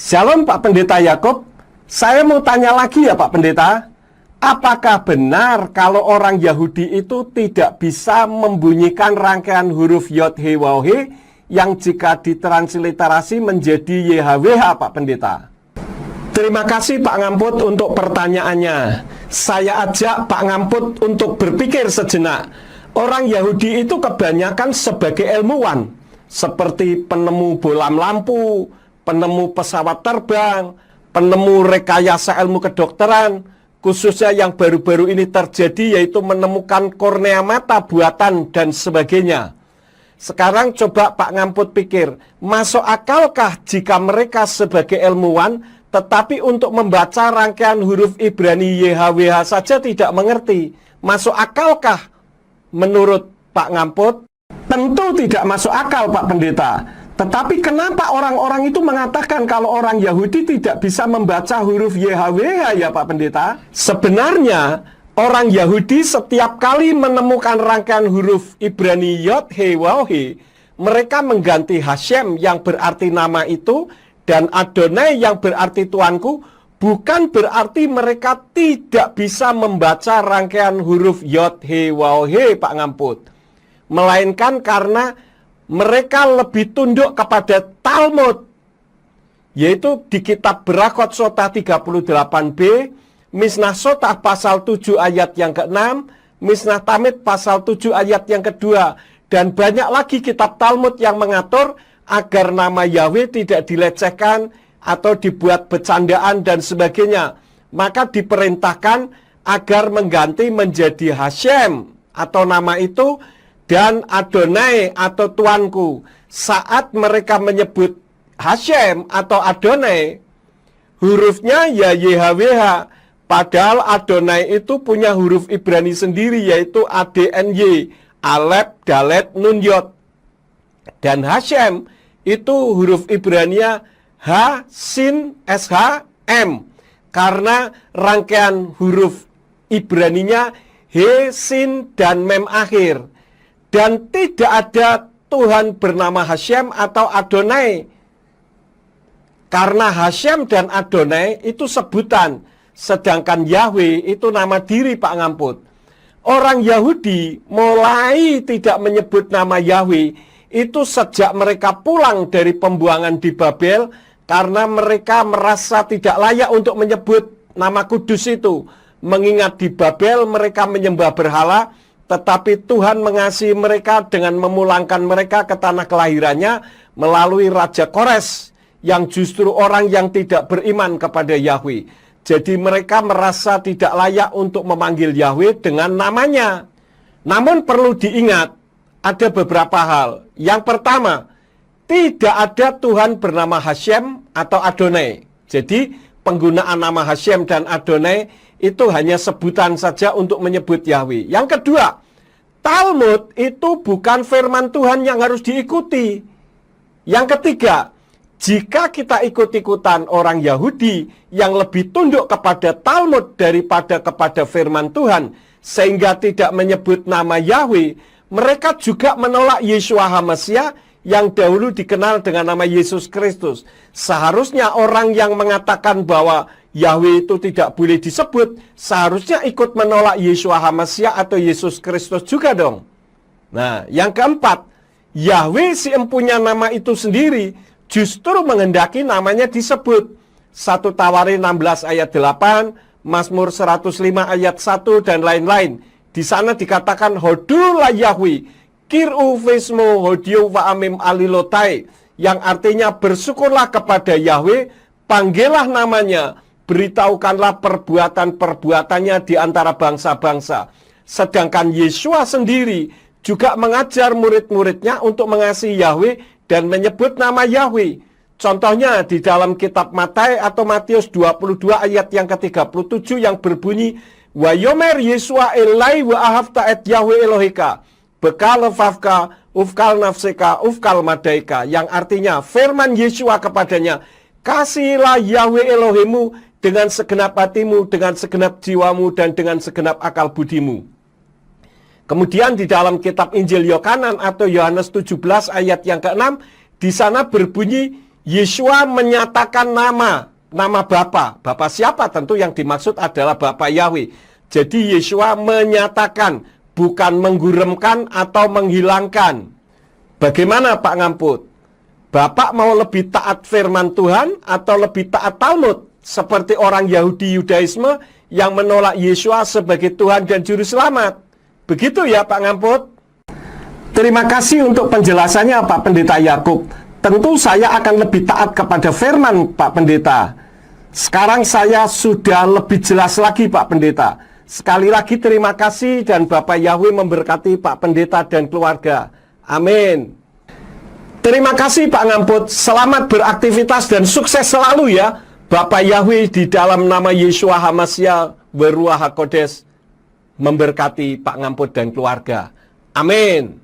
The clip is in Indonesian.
Shalom Pak Pendeta Yakub. Saya mau tanya lagi ya Pak Pendeta. Apakah benar kalau orang Yahudi itu tidak bisa membunyikan rangkaian huruf Yod He Waw He yang jika ditransliterasi menjadi YHWH Pak Pendeta? Terima kasih Pak Ngamput untuk pertanyaannya. Saya ajak Pak Ngamput untuk berpikir sejenak. Orang Yahudi itu kebanyakan sebagai ilmuwan, seperti penemu bolam lampu, penemu pesawat terbang, penemu rekayasa ilmu kedokteran, khususnya yang baru-baru ini terjadi yaitu menemukan kornea mata buatan dan sebagainya. Sekarang coba Pak Ngamput pikir, masuk akalkah jika mereka sebagai ilmuwan tetapi untuk membaca rangkaian huruf Ibrani YHWH saja tidak mengerti? Masuk akalkah menurut Pak Ngamput? Tentu tidak masuk akal Pak Pendeta. Tetapi kenapa orang-orang itu mengatakan kalau orang Yahudi tidak bisa membaca huruf YHWH ya Pak Pendeta? Sebenarnya orang Yahudi setiap kali menemukan rangkaian huruf Ibrani Yod He Waw He, mereka mengganti Hashem yang berarti nama itu dan Adonai yang berarti Tuanku, bukan berarti mereka tidak bisa membaca rangkaian huruf Yod He Waw He Pak Ngamput. Melainkan karena mereka lebih tunduk kepada Talmud, yaitu di kitab Berakot Sotah 38b, Mishnah Sotah pasal 7 ayat yang ke-6, Mishnah Tamid pasal 7 ayat yang kedua, dan banyak lagi kitab Talmud yang mengatur agar nama Yahweh tidak dilecehkan atau dibuat bercandaan dan sebagainya. Maka diperintahkan agar mengganti menjadi Hashem atau nama itu dan Adonai atau Tuanku. Saat mereka menyebut Hashem atau Adonai, hurufnya ya YHWH. Padahal Adonai itu punya huruf Ibrani sendiri yaitu ADNY, Alef, Dalet, Nun, Yod. Dan Hashem itu huruf Ibrania H, Sin, SH, M. Karena rangkaian huruf Ibraninya He, Sin, dan Mem akhir. Dan tidak ada Tuhan bernama Hashem atau Adonai. Karena Hashem dan Adonai itu sebutan, sedangkan Yahweh itu nama diri Pak Ngamput. Orang Yahudi mulai tidak menyebut nama Yahweh itu sejak mereka pulang dari pembuangan di Babel, karena mereka merasa tidak layak untuk menyebut nama kudus itu. Mengingat di Babel mereka menyembah berhala, tetapi Tuhan mengasihi mereka dengan memulangkan mereka ke tanah kelahirannya melalui Raja Kores, yang justru orang yang tidak beriman kepada Yahweh. Jadi mereka merasa tidak layak untuk memanggil Yahweh dengan namanya. Namun perlu diingat, ada beberapa hal. Yang pertama, tidak ada Tuhan bernama Hashem atau Adonai. Jadi penggunaan nama Hashem dan Adonai itu hanya sebutan saja untuk menyebut Yahweh. Yang kedua, Talmud itu bukan firman Tuhan yang harus diikuti. Yang ketiga, jika kita ikut-ikutan orang Yahudi yang lebih tunduk kepada Talmud daripada kepada firman Tuhan, sehingga tidak menyebut nama Yahweh, mereka juga menolak Yeshua HaMashiach yang dahulu dikenal dengan nama Yesus Kristus. Seharusnya orang yang mengatakan bahwa Yahweh itu tidak boleh disebut, seharusnya ikut menolak Yeshua HaMashiach atau Yesus Kristus juga dong. Nah, yang keempat, Yahweh si empunya nama itu sendiri justru menghendaki namanya disebut. 1 Tawarin 16 ayat 8, Mazmur 105 ayat 1, dan lain-lain. Di sana dikatakan, Hodulah Yahweh, Kir'u Vesmo Hodiu Va'amim Alilotai, yang artinya bersyukurlah kepada Yahweh, panggillah namanya, beritahukanlah perbuatan-perbuatannya di antara bangsa-bangsa. Sedangkan Yeshua sendiri juga mengajar murid-muridnya untuk mengasihi Yahweh dan menyebut nama Yahweh. Contohnya di dalam kitab Matai atau Matius 22 ayat yang ke-37 yang berbunyi, Wa yomer Yeshua elai wa ahavta et Yahweh Elohika, bekal lefavka, ufkal nafseka, ufkal madaika, yang artinya firman Yeshua kepadanya, kasihilah Yahweh Elohimu dengan segenap hatimu, dengan segenap jiwamu, dan dengan segenap akal budimu. Kemudian di dalam kitab Injil Yohanan atau Yohanes 17 ayat yang ke-6, di sana berbunyi, Yeshua menyatakan nama Bapa. Bapa siapa? Tentu yang dimaksud adalah Bapa Yahweh. Jadi Yeshua menyatakan, bukan mengguremkan atau menghilangkan. Bagaimana Pak Ngamput? Bapak mau lebih taat firman Tuhan atau lebih taat Talmud? Seperti orang Yahudi Yudaisme yang menolak Yeshua sebagai Tuhan dan Juru Selamat. Begitu ya Pak Ngamput? Terima kasih untuk penjelasannya Pak Pendeta Yakub. Tentu saya akan lebih taat kepada firman Pak Pendeta. Sekarang saya sudah lebih jelas lagi Pak Pendeta. Sekali lagi terima kasih dan Bapak Yahweh memberkati Pak Pendeta dan keluarga. Amin. Terima kasih Pak Ngamput. Selamat beraktivitas dan sukses selalu ya Bapak Yahweh di dalam nama Yeshua HaMashiach Beruah HaKodes memberkati Pak Ngamput dan keluarga. Amin.